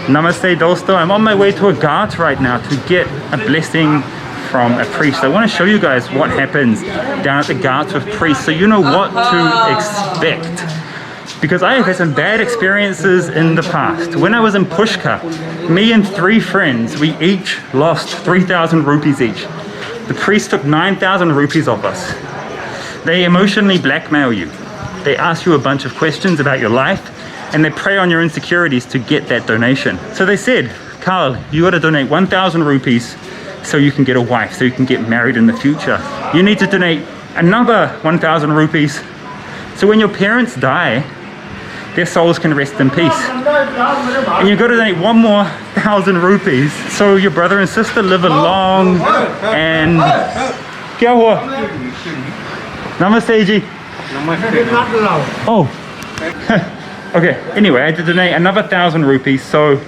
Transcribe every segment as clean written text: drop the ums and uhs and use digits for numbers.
Namaste dosto. I'm on my way to a ghat right now to get a blessing from a priest. I want to show you guys what happens down at the ghats with priests so you know what to expect. Because I have had some bad experiences in the past. When I was in Pushkar, me and 3 friends, we each lost 3,000 rupees each. The priest took 9,000 rupees off us. They emotionally blackmail you. They ask you a bunch of questions about your life and they prey on your insecurities to get that donation. So they said, Carl, you got to donate 1,000 rupees so you can get a wife, so you can get married in the future. You need to donate another 1,000 rupees so when your parents die, their souls can rest in peace. And you've got to donate 1 more 1,000 rupees so your brother and sister live a long and... Kya hua? Namaste ji. Oh. Okay, anyway, I had to donate another 1,000 rupees so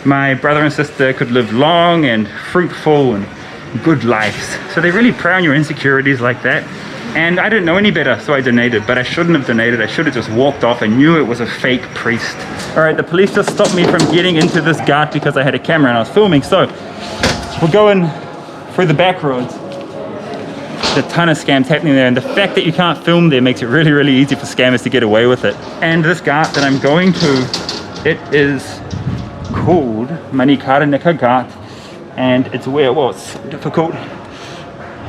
my brother and sister could live long and fruitful and good lives. So they really prey on your insecurities like that. And I didn't know any better, so I donated, but I shouldn't have donated. I should have just walked off. I knew it was a fake priest. All right, the police just stopped me from getting into this ghat because I had a camera and I was filming. So we're going through the back roads. There's a ton of scams happening there, and the fact that you can't film there makes it really, really easy for scammers to get away with it. And this ghat that I'm going to, it is called Manikarnika Ghat, and it's where, well, it's difficult.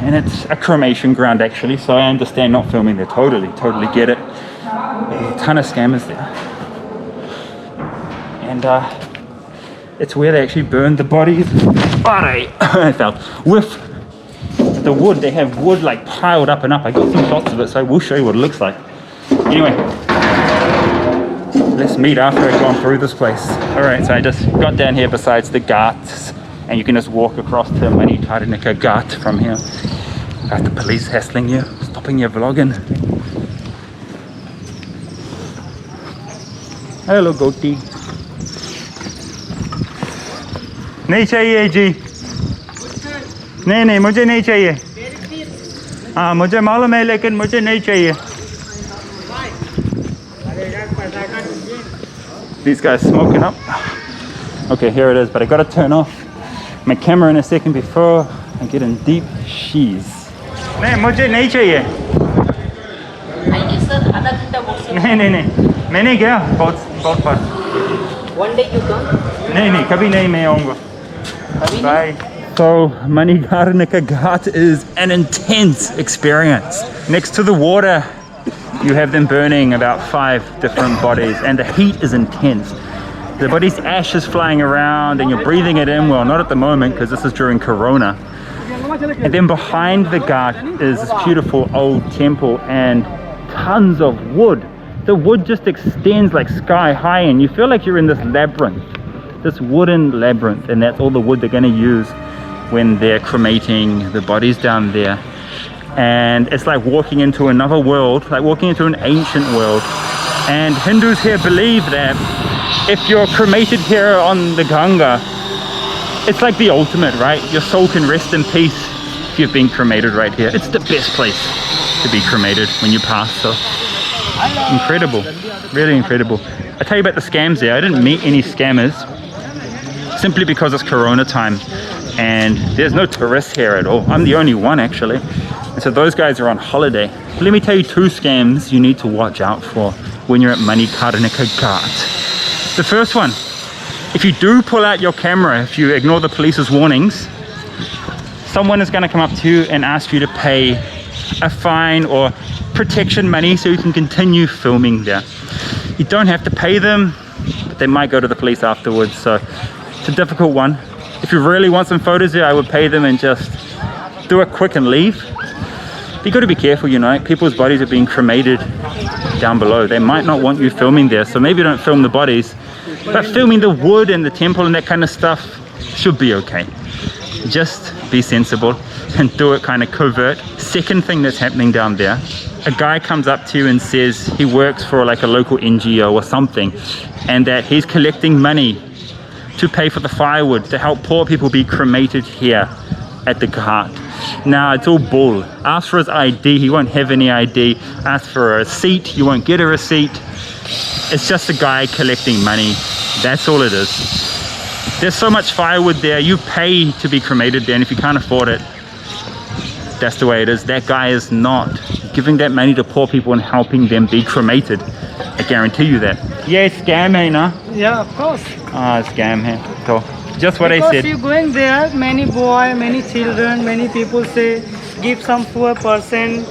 And it's a cremation ground actually, so I understand not filming there. Totally get it. There's a ton of scammers there. And it's where they actually burn the bodies. I fell. With the wood, they have wood like piled up and up. I got some shots of it, so I will show you what it looks like. Anyway, let's meet after I've gone through this place. Alright, so I just got down here besides the ghats, and you can just walk across to Manikarnika Ghat from here. Got the police hassling you, stopping your vlogging. Hello goatee. नहीं चाहिए जी. नहीं मुझे नहीं चाहिए. हाँ मुझे मालूम है लेकिन मुझे नहीं चाहिए. These guys smoking up. Okay, here it is, but I gotta turn off my camera in a second before I get in deep sheaths. नहीं मुझे नहीं चाहिए. नहीं मैं नहीं गया बहुत बार. One day you come? नहीं कभी नहीं मैं आऊँगा. Bye. So Manikarnika Ghat is an intense experience. Next to the water, you have them burning about 5 different bodies, and the heat is intense. The body's ash is flying around and you're breathing it in. Well, not at the moment because this is during Corona. And then behind the ghat is this beautiful old temple and tons of wood. The wood just extends like sky high and you feel like you're in this labyrinth, this wooden labyrinth, and that's all the wood they're going to use when they're cremating the bodies down there. And it's like walking into another world, like walking into an ancient world. And Hindus here believe that if you're cremated here on the Ganga, it's like the ultimate, right? Your soul can rest in peace if you've been cremated right here. It's the best place to be cremated when you pass. So incredible, really incredible. I tell you about the scams there. I didn't meet any scammers simply because it's Corona time and there's no tourists here at all. I'm the only one actually. And so those guys are on holiday. But let me tell you 2 scams you need to watch out for when you're at Manikarnika Ghat. The first one, if you do pull out your camera, if you ignore the police's warnings, someone is going to come up to you and ask you to pay a fine or protection money so you can continue filming there. You don't have to pay them, but they might go to the police afterwards. So it's a difficult one. If you really want some photos there, I would pay them and just do it quick and leave. But you got to be careful, you know, people's bodies are being cremated down below. They might not want you filming there, so maybe don't film the bodies. But filming the wood and the temple and that kind of stuff should be okay. Just be sensible and do it kind of covert. Second thing that's happening down there, a guy comes up to you and says he works for like a local NGO or something, and that he's collecting money to pay for the firewood to help poor people be cremated here at the ghat. Now it's all bull. Ask for his ID, he won't have any ID. Ask for a receipt, you won't get a receipt. It's just a guy collecting money. That's all it is. There's so much firewood there. You pay to be cremated there, and if you can't afford it, that's the way it is. That guy is not giving that money to poor people and helping them be cremated. I guarantee you that. Yeah, scam, hey, nah? Yeah, of course. Ah, scam, hey. So, just what I Because said. you going there, many boy, many children, many people say, give some poor person,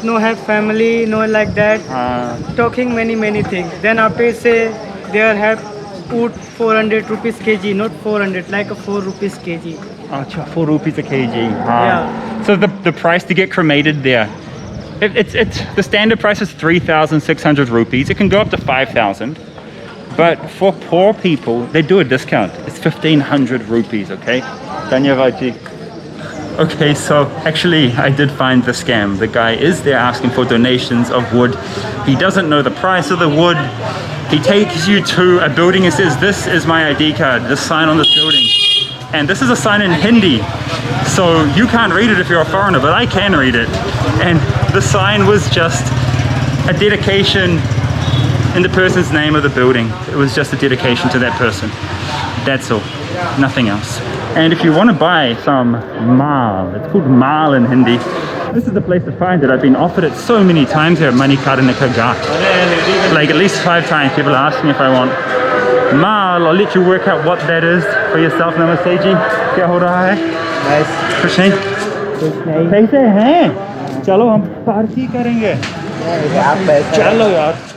no have family, no like that. Talking many things. Then after say, there have wood 400 rupees kg, not 400, like a 4 rupees kg. Oh, 4 rupees a kg. Yeah. So the price to get cremated there, it's the standard price is 3,600 rupees. It can go up to 5,000. But for poor people, they do a discount. It's 1,500 rupees, okay? Dhanyavad. Okay, so actually I did find the scam. The guy is there asking for donations of wood. He doesn't know the price of the wood. He takes you to a building and says, this is my ID card, this sign on this building. And this is a sign in Hindi. So you can't read it if you're a foreigner, but I can read it. And the sign was just a dedication in the person's name of the building. It was just a dedication to that person. That's all, nothing else. And if you want to buy some mal, it's called mal in Hindi. This is the place to find it. I've been offered it so many times here at Manikarnika Ghat. Like at least 5 times people ask me if I want mal. I'll let you work out what that is for yourself. Namaste ji. Kya ho raha hai? Nice. कुछ नहीं? कैसे हैं? चलो हम party करेंगे. आप चलो यार.